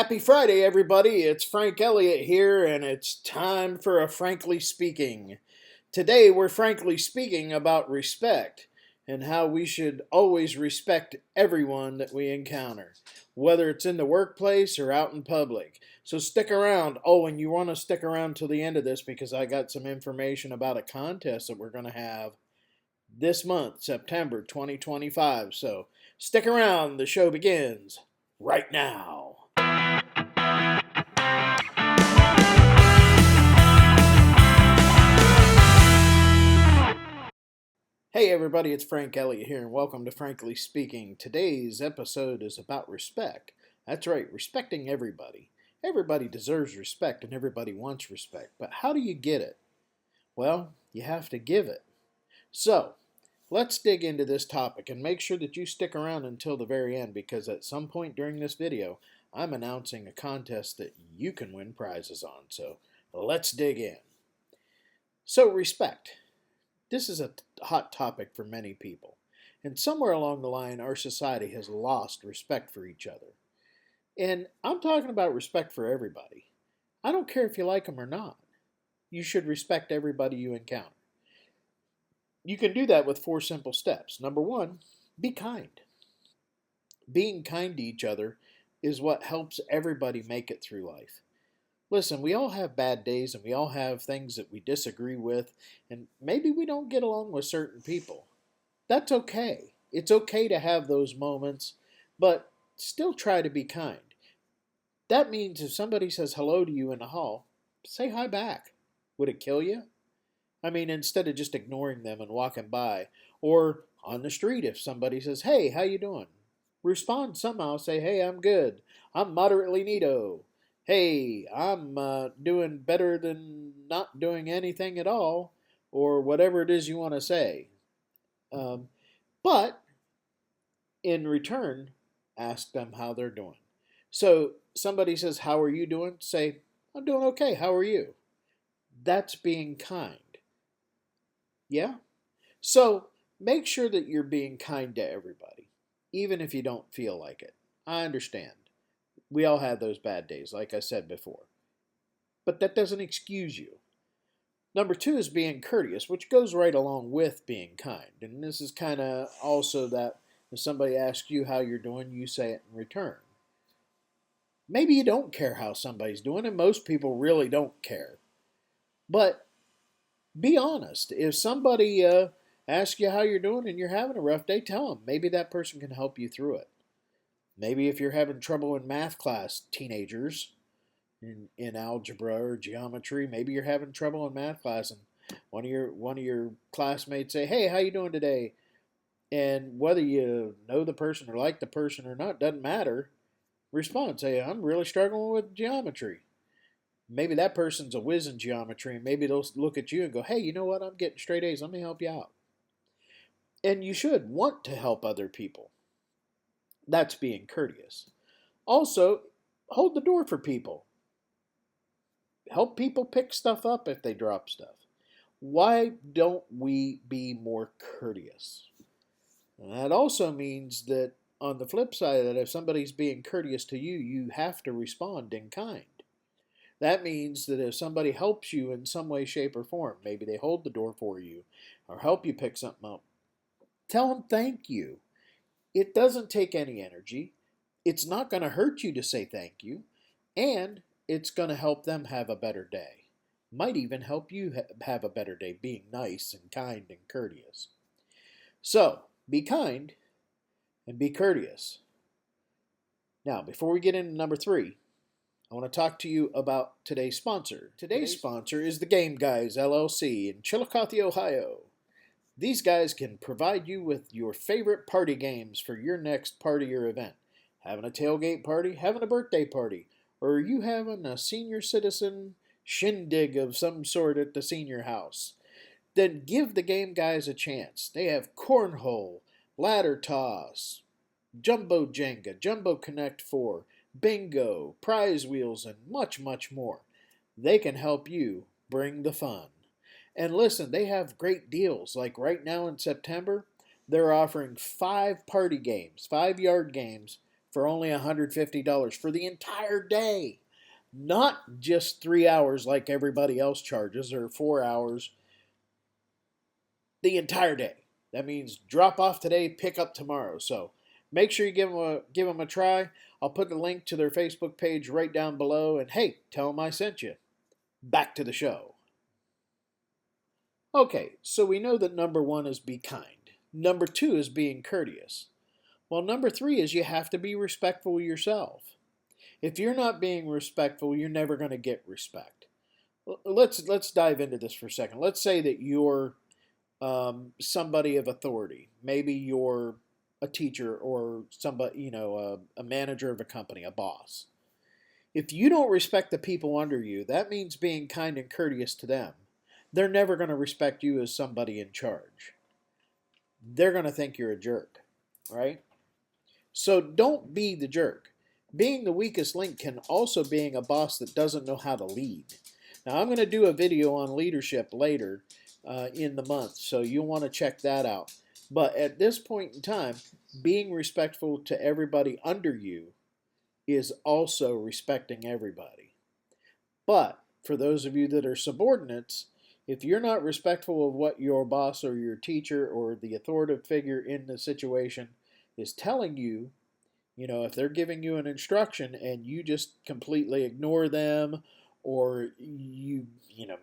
Happy Friday, everybody. It's Frank Elliott here, and it's time for a Frankly Speaking. Today, we're frankly speaking about respect and how we should always respect everyone that we encounter, whether it's in the workplace or out in public. So stick around. Oh, and you want to stick around till the end of this because I got some information about a contest that we're going to have this month, September 2025. So stick around. The show begins right now. Hey everybody, it's Frank Elliott here, and welcome to Frankly Speaking. Today's episode is about respect. That's right, respecting everybody. Everybody deserves respect and everybody wants respect, but how do you get it? Well, you have to give it. So, let's dig into this topic and make sure that you stick around until the very end because at some point during this video, I'm announcing a contest that you can win prizes on. So, let's dig in. So, respect. This is a hot topic for many people. And somewhere along the line, our society has lost respect for each other. And I'm talking about respect for everybody. I don't care if you like them or not. You should respect everybody you encounter. You can do that with 4 simple steps. Number 1, be kind. Being kind to each other is what helps everybody make it through life. Listen, we all have bad days and we all have things that we disagree with, and maybe we don't get along with certain people. That's okay. It's okay to have those moments, but still try to be kind. That means if somebody says hello to you in the hall, say hi back. Would it kill you? I mean, instead of just ignoring them and walking by, or on the street if somebody says, "Hey, how you doing?" Respond somehow, say, "Hey, I'm good. I'm moderately neato. Hey, I'm doing better than not doing anything at all," or whatever it is you want to say. Um, but in return, ask them how they're doing. So somebody says, "How are you doing?" Say, "I'm doing okay. How are you?" That's being kind. Yeah? So make sure that you're being kind to everybody, even if you don't feel like it. I understand. We all have those bad days, like I said before. But that doesn't excuse you. Number 2 is being courteous, which goes right along with being kind. And this is kind of also that if somebody asks you how you're doing, you say it in return. Maybe you don't care how somebody's doing, and most people really don't care. But be honest. If somebody asks you how you're doing and you're having a rough day, tell them. Maybe that person can help you through it. Maybe if you're having trouble in math class, teenagers, in algebra or geometry, maybe you're having trouble in math class, and one of your classmates say, "Hey, how you doing today?" And whether you know the person or like the person or not doesn't matter. Respond, say, "I'm really struggling with geometry." Maybe that person's a whiz in geometry, and maybe they'll look at you and go, "Hey, you know what? I'm getting straight A's. Let me help you out." And you should want to help other people. That's being courteous. Also, hold the door for people. Help people pick stuff up if they drop stuff. Why don't we be more courteous? And that also means that on the flip side of that, if somebody's being courteous to you, you have to respond in kind. That means that if somebody helps you in some way, shape, or form, maybe they hold the door for you or help you pick something up, tell them thank you. It doesn't take any energy. It's not going to hurt you to say thank you, and it's going to help them have a better day. Might even help you have a better day being nice and kind and courteous. So, be kind and be courteous. Now, before we get into number 3, I want to talk to you about today's sponsor. Today's sponsor is the Game Guys LLC in Chillicothe, Ohio. These guys can provide you with your favorite party games for your next party or event. Having a tailgate party, having a birthday party, or are you having a senior citizen shindig of some sort at the senior house? Then give the Game Guys a chance. They have cornhole, ladder toss, jumbo Jenga, jumbo Connect 4, bingo, prize wheels, and much, much more. They can help you bring the fun. And listen, they have great deals. Like right now in September, they're offering 5 party games, 5-yard games for only $150 for the entire day. Not just 3 hours like everybody else charges, or 4 hours, the entire day. That means drop off today, pick up tomorrow. So make sure you give them a try. I'll put the link to their Facebook page right down below. And hey, tell them I sent you. Back to the show. Okay, so we know that number one is be kind. Number two is being courteous. Well, number three is you have to be respectful yourself. If you're not being respectful, you're never going to get respect. Let's dive into this for a second. Let's say that you're somebody of authority. Maybe you're a teacher or somebody, a manager of a company, a boss. If you don't respect the people under you, that means being kind and courteous to them. They're never going to respect you as somebody in charge. They're going to think you're a jerk, right? So don't be the jerk. Being the weakest link can also being a boss that doesn't know how to lead. Now, I'm going to do a video on leadership later in the month, so you'll want to check that out. But at this point in time, being respectful to everybody under you is also respecting everybody. But for those of you that are subordinates, if you're not respectful of what your boss or your teacher or the authoritative figure in the situation is telling you, if they're giving you an instruction and you just completely ignore them, or you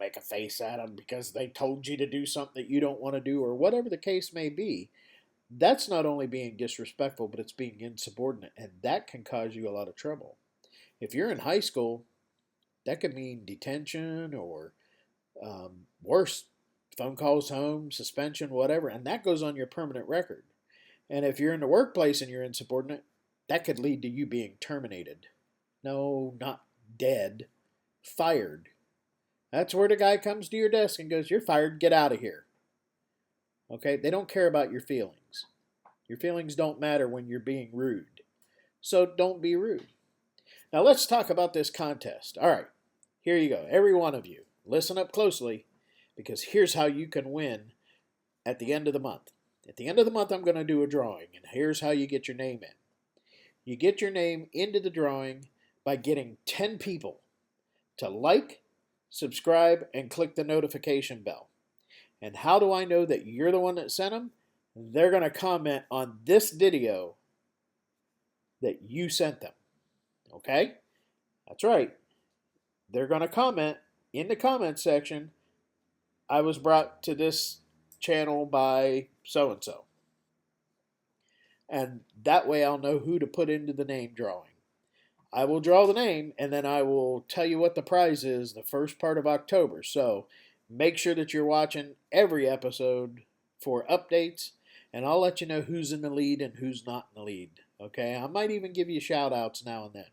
make a face at them because they told you to do something that you don't want to do, or whatever the case may be, that's not only being disrespectful, but it's being insubordinate, and that can cause you a lot of trouble. If you're in high school, that could mean detention or worse, phone calls home, suspension, whatever, and that goes on your permanent record. And if you're in the workplace and you're insubordinate, that could lead to you being terminated. No, not dead. Fired. That's where the guy comes to your desk and goes, "You're fired, get out of here." Okay? They don't care about your feelings. Your feelings don't matter when you're being rude. So don't be rude. Now let's talk about this contest. All right, here you go. Every one of you, listen up closely, because here's how you can win at the end of the month. At the end of the month, I'm going to do a drawing, and here's how you get your name in. You get your name into the drawing by getting 10 people to like, subscribe, and click the notification bell. And how do I know that you're the one that sent them? They're going to comment on this video that you sent them. Okay? That's right. They're going to comment in the comment section, "I was brought to this channel by so-and-so." And that way I'll know who to put into the name drawing. I will draw the name, and then I will tell you what the prize is the first part of October. So make sure that you're watching every episode for updates, and I'll let you know who's in the lead and who's not in the lead. Okay? I might even give you shout outs now and then.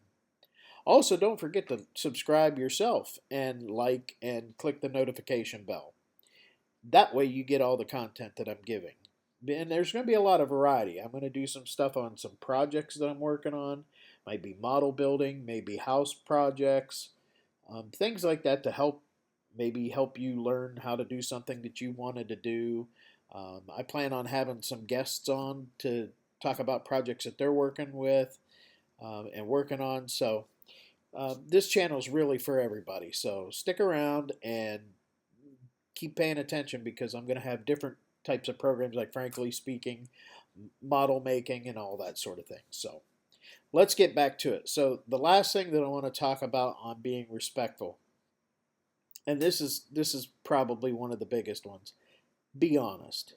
Also, don't forget to subscribe yourself and like and click the notification bell. That way you get all the content that I'm giving. And there's going to be a lot of variety. I'm going to do some stuff on some projects that I'm working on. Might be model building, maybe house projects, things like that to help you learn how to do something that you wanted to do. I plan on having some guests on to talk about projects that they're working with and working on. So this channel is really for everybody. So stick around and keep paying attention, because I'm going to have different types of programs like Frankly Speaking, model making, and all that sort of thing. So let's get back to it. So the last thing that I want to talk about on being respectful, and this is probably one of the biggest ones, be honest.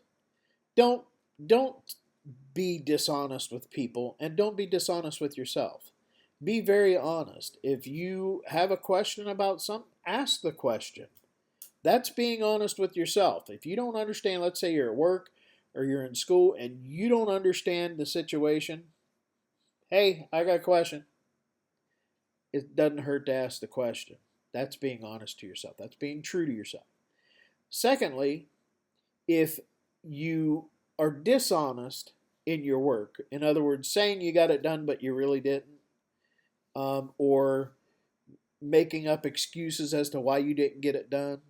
Don't be dishonest with people, and don't be dishonest with yourself. Be very honest. If you have a question about something, ask the question. That's being honest with yourself. If you don't understand, let's say you're at work or you're in school and you don't understand the situation, hey, I got a question. It doesn't hurt to ask the question. That's being honest to yourself. That's being true to yourself. Secondly, if you are dishonest in your work, in other words, saying you got it done but you really didn't, or making up excuses as to why you didn't get it done,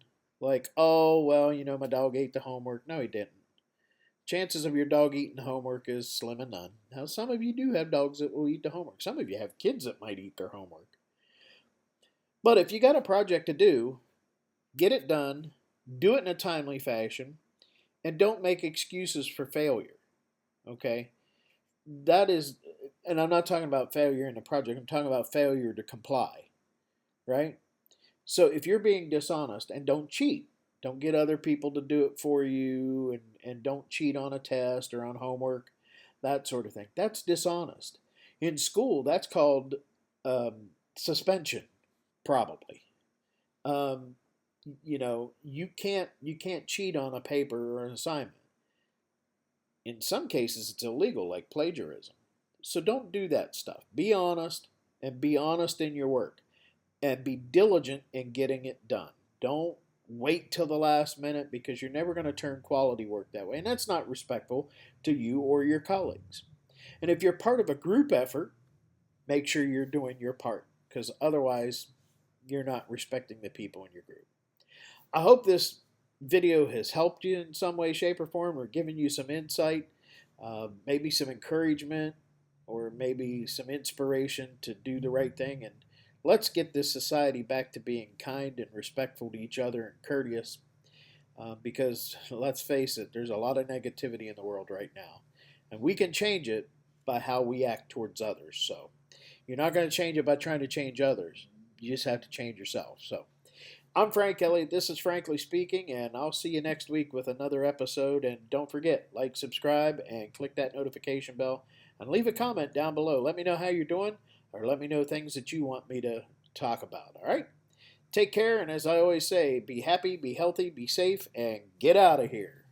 like, "Oh, well, my dog ate the homework." No, he didn't. chances of your dog eating homework is slim and none. Now, some of you do have dogs that will eat the homework. Some of you have kids that might eat their homework. But if you got a project to do, get it done, do it in a timely fashion, and don't make excuses for failure. Okay? That is, and I'm not talking about failure in the project, I'm talking about failure to comply, right? So if you're being dishonest, and don't cheat, don't get other people to do it for you, and don't cheat on a test or on homework, that sort of thing. That's dishonest. In school, that's called suspension, probably. Um, you can't cheat on a paper or an assignment. In some cases, it's illegal, like plagiarism. So don't do that stuff. Be honest, and be honest in your work, and be diligent in getting it done. Don't wait till the last minute, because you're never going to turn quality work that way. And that's not respectful to you or your colleagues. And if you're part of a group effort, make sure you're doing your part, because otherwise you're not respecting the people in your group. I hope this video has helped you in some way, shape, or form, or given you some insight, maybe some encouragement, or maybe some inspiration to do the right thing. And let's get this society back to being kind and respectful to each other and courteous, because let's face it, there's a lot of negativity in the world right now. And we can change it by how we act towards others. So you're not going to change it by trying to change others. You just have to change yourself. So I'm Frank Elliott. This is Frankly Speaking, and I'll see you next week with another episode. And don't forget, like, subscribe, and click that notification bell, and leave a comment down below. Let me know how you're doing, or let me know things that you want me to talk about. All right? Take care, and as I always say, be happy, be healthy, be safe, and get out of here.